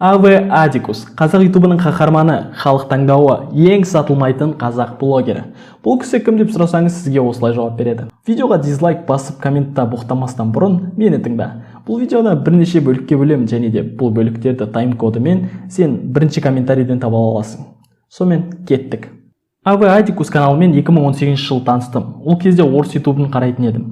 Аве Адикус, қазақ ютубының қаһарманы, халық таңдауы, ең сатылмайтын қазақ блогері. Бұл кісі кім деп сұрасаңыз, сізге осылай жауап береді. Видеоға дизлайк басып, комментта боқтамастан бұрын мені тыңда. Бұл видеоны бірнеше бөлікке бөлем, және де бұл бөліктерді тайм-кодымен сен бірінші комментарийден таба аласың. Сонымен кеттік. Аве Адикус каналымен 2018 жыл таныстым. Ол кезде орыс ютубын қарайтын едім.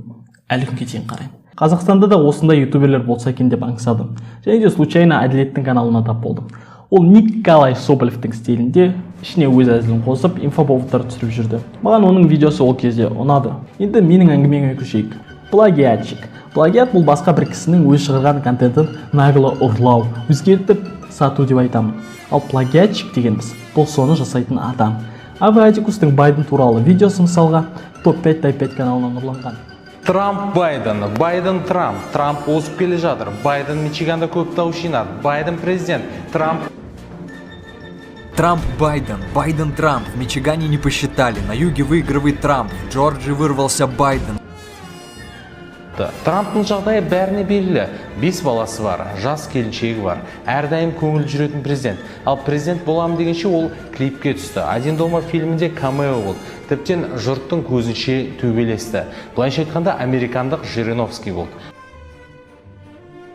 Әлі күнге дейін қараймын. Қазақстанда да осындай ютуберлер болса екен деп аңсадым. Және де случайно Әділеттің каналына тап болдым. Ол Николай Соболевтің стилінде ішіне өз әзілін қосып, инфоповодтар түсіріп жүрді. Маған оның видеосы ол кезде ұнады. Енді менің әңгімеме көшейік. Плагиатчик. Плагиат бұл басқа бір кісінің өз шығарған контентін нагло ұрлау, өзгертіп сату деп айтамын. Ал плагиатчик дегеніміз бұл соны жасайтын адам. Аве Адикустың Байден туралы видеосы мысалға топ-5 топ-5 каналынан ұрланған. Трамп Байден, Байден Трамп, Трамп озып келе жатыр, Байден Мичиганда көп дауыс жинады, Байден президент, Трамп Байден, Байден Трамп, в Мичигане не посчитали, на юге выигрывает Трамп, в Джорджии вырвался Байден. Трамптың жағдайы бәріне белгілі. 5 баласы бар, жас келіншегі бар, әрдайым көңіл жүретін президент. Ал президент боламын дегенше ол клипке түсті. Один дома фильмінде камео болды. Тіптен жұрттың көзінше төбелесті. Былайша айтқанда американдық Жириновский болды.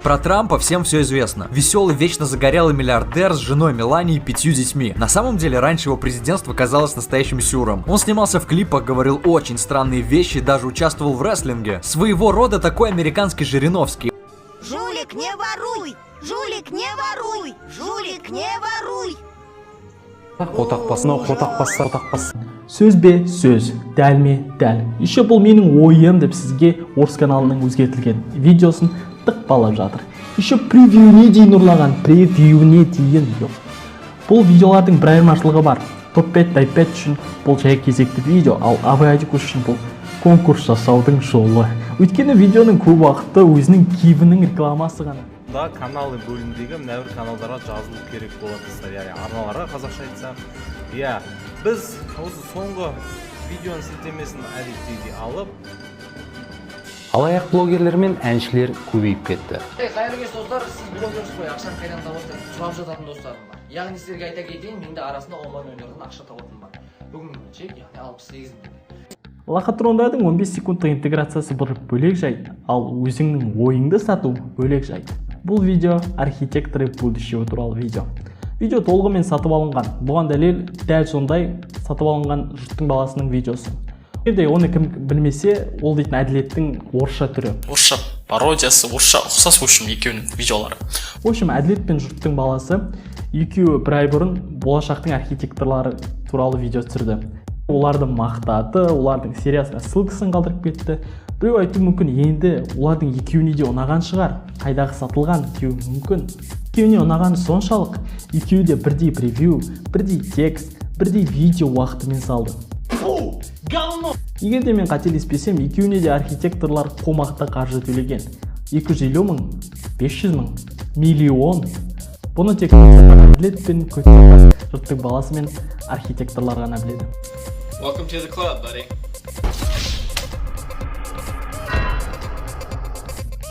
Про Трампа всем все известно. Веселый, вечно загорелый миллиардер с женой Меланией и 5 детьми. На самом деле, раньше его президентство казалось настоящим сюром. Он снимался в клипах, говорил очень странные вещи и даже участвовал в рестлинге. Своего рода такой американский Жириновский. Жулик, не воруй! Жулик, не воруй! Жулик, не воруй! Қотақпасы. Сөз бе сөз, дәл ме дәл. Еще бұл менің ойым деп сізге орыс каналының өзгертілген видеосын тықпалап жатыр. Еще превьюне дейін ұрлаған, превьюне дейін жоқ. Бұл видеолардың бір айырмашылығы бар. Топ-5 топ-5 үшін бұл жай кезекті видео, ал Аве Адикус үшін бұл конкурс жасаудың жолы. Өйткені видеоның көп уақыты өзінің киімінің рекламасы ғана. Да, каналы бөлімдегі мына бір каналдарға жазылу керек болады, яғни арналарға қазақша айтсам. Иә, біз осы соңғы видеоның сілтемесін әдеттегідей алып, алаяқ блогерлер мен әншілер көбейіп кетті. Қайырлы кеш достар, сіз блогерсіз ғой, ақшаны қайдан табасыздар? Сұрап жататын достарым бар. Яғни сіздерге айта кетейін, менде арасында онлайн ойындардан ақша табатын бар. Бүгінгі чек, яғни 68 000. Лохотрондардың 15 секундтық интеграциясы бір бөлек жайт, ал өзіңнің ойыңды сату бөлек жайт. Бұл видео архитекторы будущего туралы видео. Видео толығымен сатып алынған. Бұған дәлел дәл сондай сатып алынған жұрттың баласының видеосы. Егерде оны кім білмесе, ол дейтін Әділеттің орысша түрі. Орысша пародиясы, орысша ұқсас өшім екеуінің видеолары. В общем, Әділет пен жұрттың баласы екеуі бір ай бұрын болашақтың архитекторлары туралы видео түсірді. Оларды мақтады, олардың сериясына ссылкасын қалдырып кетті. Біреу айту мүмкін, енді олардың екеуіне де ұнаған шығар, қайдағы сатылған деуі мүмкін. Екеуіне ұнағаны соншалық, екеуі де бірдей превью, бірдей текст, бірдей видео уақытымен салды. Егер де мен қателеспесем, екеуіне де архитекторлар қомақты қаржы төлеген. 250 000, 500 000, миллион. Бұны тек Әділет пен жұрттың баласы мен архитекторлар ғана біледі. Welcome to the club, buddy.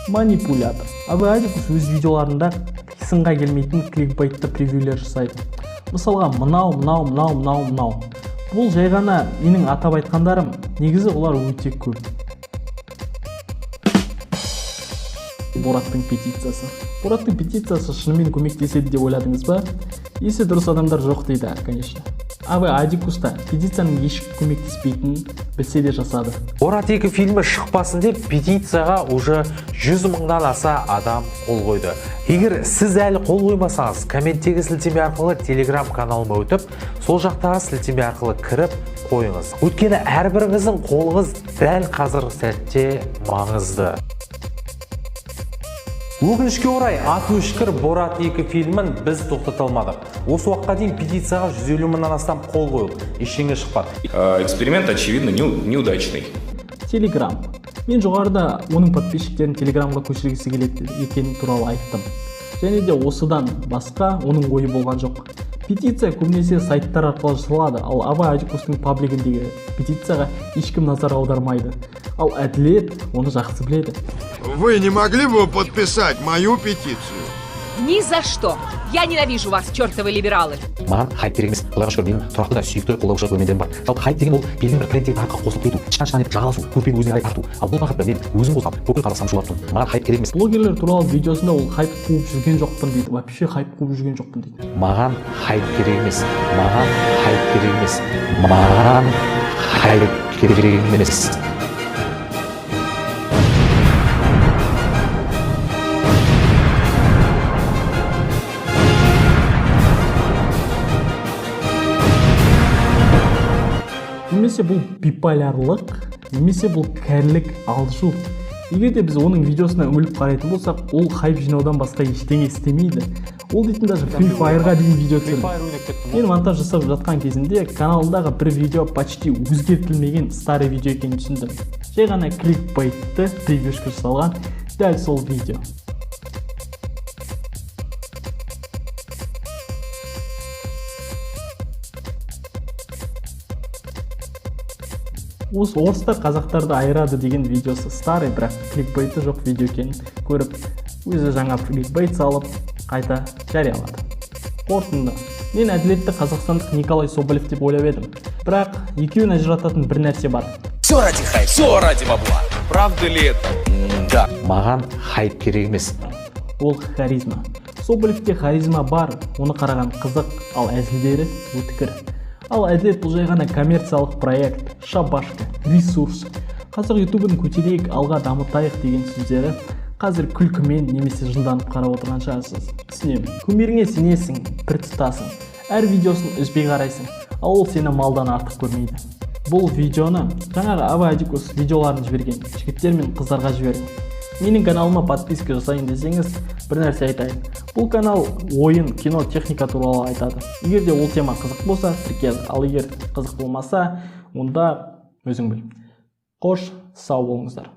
Манипулятор. Аве Адикус өз видеоларында сынға келмейтін кликбайтты превьюлер жасайды. Мысалға мынау. Бұл жай ғана менің атап айтқандарым, негізі олар өте көп. Бораттың петициясы. Бораттың петициясы шынымен көмектеседі деп ойладыңыз ба? Есі дұрыс адамдар жоқ дейді, конечно. Аве Адикуста петицияның ешкі көмектеспейтінін білсе де жасады. Борат 2 фильмі шықпасын деп петицияға уже 100 000-дан аса адам қол қойды. Егер сіз әлі қол қоймасаңыз, комменттегі сілтеме арқылы Telegram каналыма өтіп, сол жақтағы сілтеме арқылы кіріп қойыңыз. Өйткені әрбіріңіздің қолыңыз дәл қазіргі сәтте маңызды. Өкінішке орай, аты өшкір Борат 2 фильмін біз тоқтата алмадық. Осы уақытқа дейін петицияға 150 000-нан астам қол қойылды, ештеңе шықпады. Эксперимент, очевидно, неудачный. Telegram. Мен жоғарыда оның подписчиктерін Телеграмға көшіргісі келеді екені туралы айттым. Және де осыдан басқа оның ойы болған жоқ. Петиция көбінесе сайттар арқылы жасалады, ал Аве Адикустың паблигіндегі петицияға ешкім назар аудармайды. Ал Әділет оны жақсы біледі. Вы не могли бы подписать мою петицию? Ни за что. Я ненавижу вас, чертовы либералы. Маған хайп керек емес. Құдайға шүкір, менің тұрақты да сүйікті қолдаушы көрермендерім бар. Жалпы хайп деген ол белгілі бір трендтегі нарыққа қосылып кету, шыққан етіп жағаласу, көрпені өзіне қарай тарту. Ал бұл тақырыпта мен өзім қозғап, бүкіл қазақстан шулап тұрмын. Маған хайп керек емес. Блогерлер туралы видеосында ол хайп қуып жүрген жоқпын дейді. Вообще хайп қуып жүрген жоқпын дейді. Маған хайп керек емес. Маған хайп керек емес. Маған хайп керек емес. Немесе бұл биполярлық, немесе бұл кәрілік алжу. Егер де біз оның видеосына үңіліп қарайтын болсақ, ол хайп жинаудан басқа ештеңе істемейді. Ол дейтін даже Free Fire'ға дейін видео түсірді. Мен монтаж жасап жатқан кезімде каналындағы бір видео почти өзгертілмеген старый видео екенін түсіндім. Жай ғана кликбейтті превьюшка жасалған дәл сол видео. Осы орыстар қазақтарды айырады деген видеосы старый, бірақ кликбейті жоқ видео екенін көріп, өзі жаңа кликбейт салып, қайта жариялады. Қорытынды. Мен әділетті қазақстандық Николай Соболев деп ойлап едім. Бірақ екеуін ажырататын бір нәрсе бар. Все ради хайп, все ради бабла. Правда ли это? Да. Маған хайп керек емес. Ол харизма. Соболевте харизма бар, оны қараған қызық, ал әзілдері өткір. Ал әділет бұл жай ғана коммерциялық проект, шабашка, ресурс. Қазір ютубын көтерейік, алға дамытайық деген сөздері қазір күлкімен немесе жынданып қарап отырған шығарсыз. Түсінемін. Кумиріңе сенесің, бір тұтасың. Әр видеосын үзбей қарайсың, ал ол сені малдан артық көрмейді. Бұл видеоны жаңағы Абадикус видеоларын жіберген жігіттер мен қыздарға жібердім. Менің каналыма подписка жасайын десеңіз, бір нәрсе айтайын. Бұл канал ойын, кино, техника туралы айтады. Егер де ол тема қызық болса, тіркел. Ал егер қызық болмаса, онда өзің біл. Қош, сау болыңыздар.